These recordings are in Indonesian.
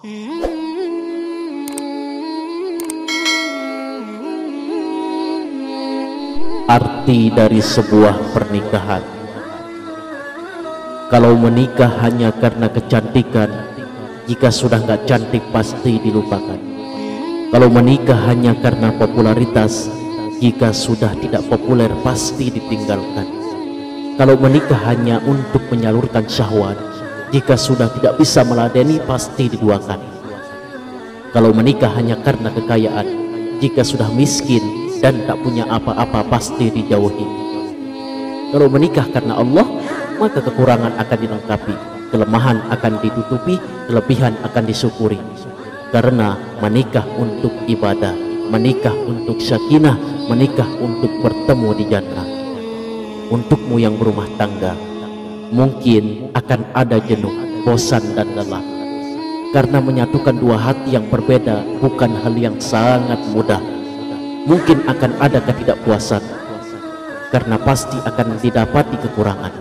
Arti dari sebuah pernikahan. Kalau menikah hanya karena kecantikan, jika sudah nggak cantik pasti dilupakan. Kalau menikah hanya karena popularitas, jika sudah tidak populer pasti ditinggalkan. Kalau menikah hanya untuk menyalurkan syahwat, jika sudah tidak bisa meladeni pasti diduakan. Kalau menikah hanya karena kekayaan, jika sudah miskin dan tak punya apa-apa pasti dijauhi. Kalau menikah karena Allah, maka kekurangan akan dilengkapi, kelemahan akan ditutupi, kelebihan akan disyukuri. Karena menikah untuk ibadah, menikah untuk sakinah, menikah untuk bertemu di jannah. Untukmu yang berumah tangga, mungkin akan ada jenuh, bosan dan lelah. Karena menyatukan dua hati yang berbeda bukan hal yang sangat mudah. Mungkin akan ada ketidakpuasan, karena pasti akan didapati kekurangan.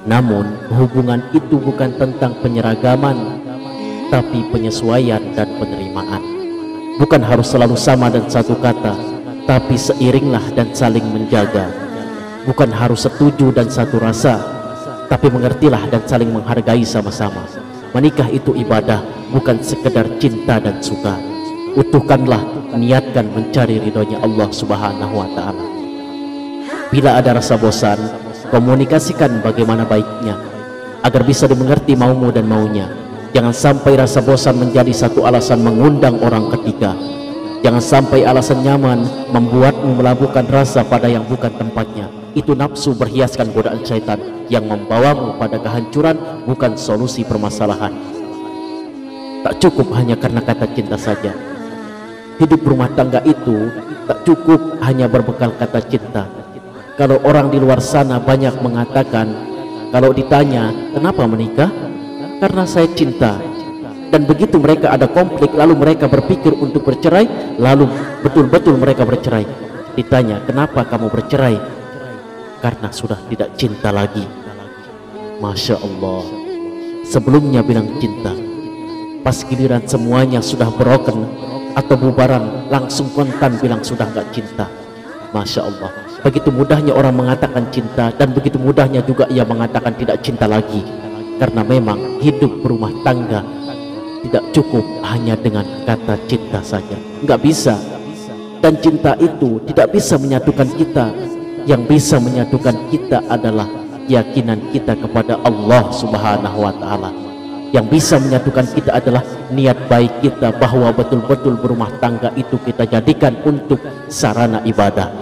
Namun hubungan itu bukan tentang penyeragaman, tapi penyesuaian dan penerimaan. Bukan harus selalu sama dan satu kata, tapi seiringlah dan saling menjaga. Bukan harus setuju dan satu rasa, tapi mengertilah dan saling menghargai sama-sama. Menikah itu ibadah, bukan sekedar cinta dan suka. Utuhkanlah, niatkan mencari ridhonya Allah Subhanahu wa ta'ala. Bila ada rasa bosan, komunikasikan bagaimana baiknya agar bisa dimengerti maumu dan maunya. Jangan sampai rasa bosan menjadi satu alasan mengundang orang ketiga. Jangan sampai alasan nyaman membuatmu melabuhkan rasa pada yang bukan tempatnya. Itu nafsu berhiaskan godaan syaitan yang membawamu pada kehancuran, bukan solusi permasalahan. Tak cukup hanya karena kata cinta saja. Hidup rumah tangga itu tak cukup hanya berbekal kata cinta. Kalau orang di luar sana banyak mengatakan, kalau ditanya kenapa menikah, karena saya cinta. Dan begitu mereka ada konflik, lalu mereka berpikir untuk bercerai, lalu betul-betul mereka bercerai. Ditanya kenapa kamu bercerai, karena sudah tidak cinta lagi. Masya Allah, sebelumnya bilang cinta, pas giliran semuanya sudah broken atau bubaran, langsung kontan bilang sudah nggak cinta. Masya Allah, begitu mudahnya orang mengatakan cinta, dan begitu mudahnya juga ia mengatakan tidak cinta lagi. Karena memang hidup berumah tangga tidak cukup hanya dengan kata cinta saja, nggak bisa. Dan cinta itu tidak bisa menyatukan kita. Yang bisa menyatukan kita adalah keyakinan kita kepada Allah Subhanahu wa ta'ala. Yang bisa menyatukan kita adalah niat baik kita, bahwa betul-betul berumah tangga itu kita jadikan untuk sarana ibadah.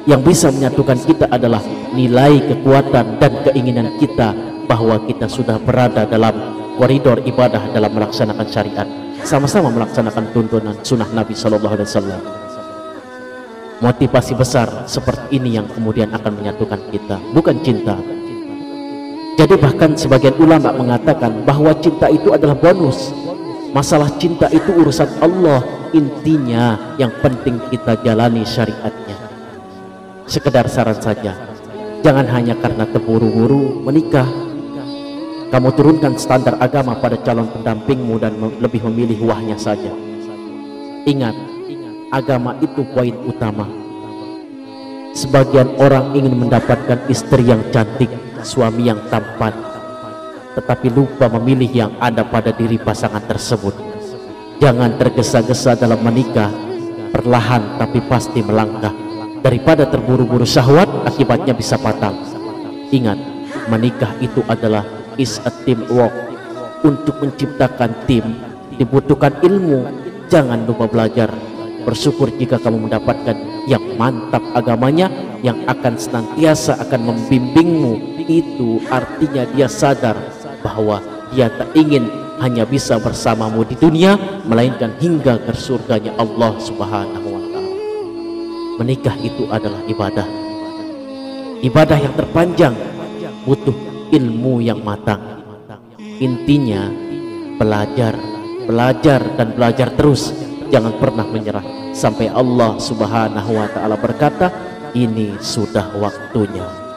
Yang bisa menyatukan kita adalah nilai kekuatan dan keinginan kita, bahwa kita sudah berada dalam koridor ibadah dalam melaksanakan syariat, sama-sama melaksanakan tuntunan sunnah Nabi Sallallahu Alaihi Wasallam. Motivasi besar seperti ini yang kemudian akan menyatukan kita, bukan cinta. Jadi bahkan sebagian ulama mengatakan bahwa cinta itu adalah bonus. Masalah cinta itu urusan Allah. Intinya yang penting kita jalani syariatnya. Sekedar saran saja, jangan hanya karena terburu-buru menikah kamu turunkan standar agama pada calon pendampingmu dan lebih memilih wahnya saja. Ingat, agama itu poin utama. Sebagian orang ingin mendapatkan istri yang cantik, suami yang tampan, tetapi lupa memilih yang ada pada diri pasangan tersebut. Jangan tergesa-gesa dalam menikah, perlahan tapi pasti melangkah. Daripada terburu-buru syahwat, akibatnya bisa fatal. Ingat, menikah itu adalah is a team work. Untuk menciptakan tim dibutuhkan ilmu. Jangan lupa belajar. Bersyukur jika kamu mendapatkan yang mantap agamanya, yang akan senantiasa akan membimbingmu. Itu artinya dia sadar bahwa dia tak ingin hanya bisa bersamamu di dunia, melainkan hingga ke surganya Allah Subhanahu wa ta'ala. Menikah itu adalah ibadah. Ibadah yang terpanjang, butuh ilmu yang matang. Intinya belajar, belajar dan belajar terus. Jangan pernah menyerah sampai Allah Subhanahu wa ta'ala berkata, ini sudah waktunya.